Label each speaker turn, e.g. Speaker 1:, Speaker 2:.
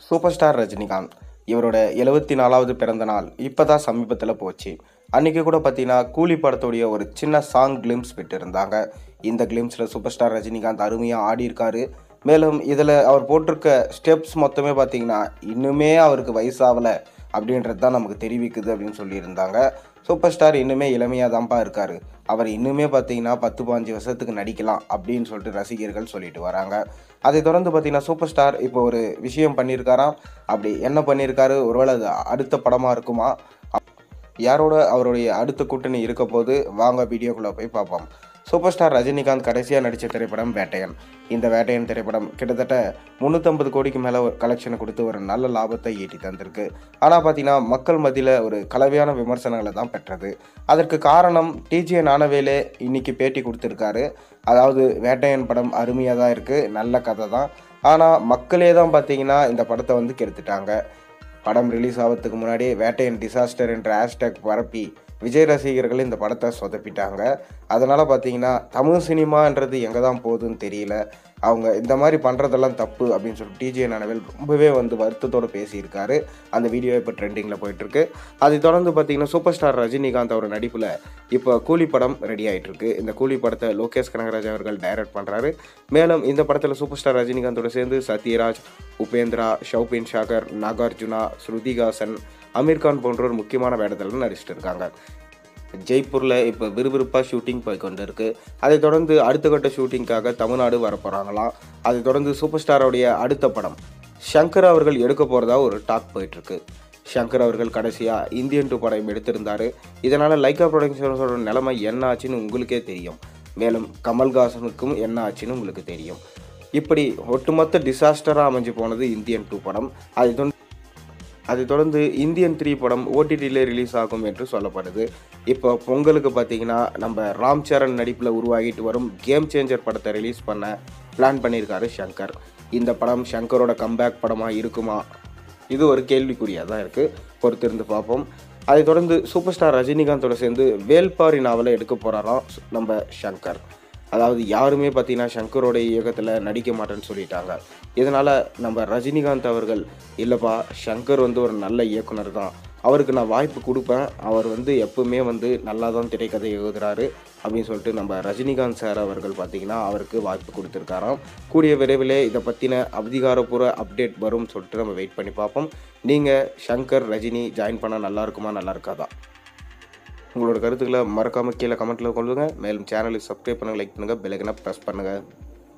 Speaker 1: Super star Rajinikanth இவரோட 74வது பிறந்த நாள் இப்போ தான் சமீபத்தில் போச்சு. அன்றைக்கி கூட பார்த்தீங்கன்னா கூலி படத்துடைய ஒரு சின்ன சாங் கிளிம்ஸ் விட்டுருந்தாங்க. இந்த கிளிம்ஸில் சூப்பர் ஸ்டார் ரஜினிகாந்த் அருமையாக ஆடியிருக்காரு. மேலும் இதில் அவர் போட்டிருக்க ஸ்டெப்ஸ் மொத்தமே பார்த்தீங்கன்னா இன்னுமே அவருக்கு வயசாகலை அப்படின்றது தான் நமக்கு தெரிவிக்குது அப்படின்னு சொல்லியிருந்தாங்க. சூப்பர் ஸ்டார் இன்னுமே இளமையாக தான்ப்பா இருக்கார், அவர் இன்னுமே பார்த்தீங்கன்னா 10-15 வருஷத்துக்கு நடிக்கலாம் அப்படின்னு சொல்லிட்டு ரசிகர்கள் சொல்லிட்டு வராங்க. அதை தொடர்ந்து பார்த்தீங்கன்னா சூப்பர் ஸ்டார் இப்போ ஒரு விஷயம் பண்ணியிருக்காராம். அப்படி என்ன பண்ணியிருக்காரு, ஒருவேளை அது அடுத்த படமாக இருக்குமா, யாரோட அவருடைய அடுத்த கூட்டணி இருக்க போது, வாங்க வீடியோக்குள்ளே போய் பார்ப்போம். சூப்பர் ஸ்டார் ரஜினிகாந்த் கடைசியாக நடித்த திரைப்படம் வேட்டையன். இந்த வேட்டையன் திரைப்படம் கிட்டத்தட்ட 350 கோடிக்கு மேலே ஒரு கலெக்ஷனை கொடுத்து ஒரு நல்ல லாபத்தை ஈட்டி தந்திருக்கு. ஆனால் பார்த்தீங்கன்னா மக்கள் மத்தியில் ஒரு கலவையான விமர்சனங்களை தான் பெற்றது. அதற்கு காரணம் டிஜே ஞானவேலே இன்னைக்கு பேட்டி கொடுத்துருக்காரு. அதாவது வேட்டையன் படம் அருமையாக தான் இருக்குது, நல்ல கதை தான், ஆனால் மக்களே தான் பார்த்தீங்கன்னா இந்த படத்தை வந்து கெடுத்துட்டாங்க. படம் ரிலீஸ் ஆகிறதுக்கு முன்னாடியே வேட்டையன் டிசாஸ்டர் என்ற ஹேஷ்டேக் பரப்பி விஜய் ரசிகர்கள் இந்த படத்தை சொதப்பிட்டாங்க. அதனால் பார்த்தீங்கன்னா தமிழ் சினிமான்றது எங்கே தான் போகுதுன்னு தெரியல. அவங்க இந்த மாதிரி பண்ணுறதெல்லாம் தப்பு அப்படின்னு சொல்லிட்டு டிஜே ஞானவேல் ரொம்பவே வந்து வருத்தத்தோடு பேசியிருக்காரு. அந்த வீடியோ இப்போ ட்ரெண்டிங்கில் போயிட்டுருக்கு. அதை தொடர்ந்து பார்த்தீங்கன்னா சூப்பர் ஸ்டார் ரஜினிகாந்த் அவர் நடிப்பில் இப்போ கூலி படம் ரெடி ஆகிட்டுருக்கு. இந்த கூலி படத்தை லோகேஷ் கனகராஜ் அவர்கள் டைரக்ட் பண்ணுறாரு. மேலும் இந்த படத்தில் சூப்பர் ஸ்டார் ரஜினிகாந்தோடு சேர்ந்து சத்யராஜ், உபேந்திரா, ஷௌபின் ஷாகர், நாகார்ஜுனா, ஸ்ருதிகாசன், அமீர்கான் போன்றோர் முக்கியமான வேடத்தில் நடிச்சிட்டு இருக்காங்க. ஜெய்ப்பூரில் இப்போ விறுவிறுப்பாக ஷூட்டிங் போய் கொண்டு இருக்குது. அதை தொடர்ந்து அடுத்த கட்ட ஷூட்டிங்காக தமிழ்நாடு வரப்போகிறாங்களாம். அதை தொடர்ந்து சூப்பர் ஸ்டாரோடைய அடுத்த படம் ஷங்கர் அவர்கள் எடுக்க போகிறதா ஒரு டாக் போயிட்டுருக்கு. ஷங்கர் அவர்கள் கடைசியாக இந்தியன் 2 படம் எடுத்திருந்தார். இதனால் லைக்கா ப்ரொடக்ஷன்ஸோட நிலைமை என்ன ஆச்சுன்னு உங்களுக்கே தெரியும். மேலும் கமல்ஹாசனுக்கும் என்ன ஆச்சுன்னு உங்களுக்கு தெரியும். இப்படி ஒட்டுமொத்த டிசாஸ்டராக அமைஞ்சு போனது இந்தியன் 2 படம். அதை தொடர்ந்து இந்தியன் 3 படம் ஓடிடியில் ரிலீஸ் ஆகும் என்று சொல்லப்படுது. இப்போ பொங்கலுக்கு பார்த்தீங்கன்னா நம்ம ராம் சரண் நடிப்பில் உருவாகிட்டு வரும் கேம் சேஞ்சர் படத்தை ரிலீஸ் பண்ண பிளான் பண்ணியிருக்காரு ஷங்கர். இந்த படம் ஷங்கரோட கம்பேக் படமாக இருக்குமா, இது ஒரு கேள்விக்குறியாக தான் இருக்குது, பொறுத்திருந்து பார்ப்போம். அதை தொடர்ந்து சூப்பர் ஸ்டார் ரஜினிகாந்தோட சேர்ந்து வேல்பாரி நாவலை எடுக்க போகிறாராம் நம்ம ஷங்கர். அதாவது யாருமே பார்த்தீங்கன்னா ஷங்கரோட இயக்கத்தில் நடிக்க மாட்டேன்னு சொல்லிட்டாங்க. இதனால் நம்ம ரஜினிகாந்த் அவர்கள், இல்லைப்பா ஷங்கர் வந்து ஒரு நல்ல இயக்குனர் தான், அவருக்கு நான் வாய்ப்பு கொடுப்பேன், அவர் வந்து எப்பவுமே வந்து நல்லா தான் திரைக்கதை எழுதுகிறாரு அப்படின்னு சொல்லிட்டு நம்ம ரஜினிகாந்த் சார் அவர்கள் பார்த்திங்கன்னா அவருக்கு வாய்ப்பு கொடுத்துருக்காராம். கூடிய விரைவிலே இதை பற்றின அதிகாரப்பூர்வ அப்டேட் வரும்னு சொல்லிட்டு நம்ம வெயிட் பண்ணி பார்ப்போம். நீங்கள் ஷங்கர் ரஜினி ஜாயின் பண்ணால் நல்லா இருக்குமா, நல்லா இருக்காதா? உங்களோட கருத்துக்களை மறக்காமல் கீழே கமெண்ட்டில் கொள்ளுங்கள். மேலும் சேனலுக்கு சப்ஸ்கிரைப் பண்ணுங்கள், லைக் பண்ணுங்கள், பெல் ஐகானை ப்ரெஸ் பண்ணுங்கள்.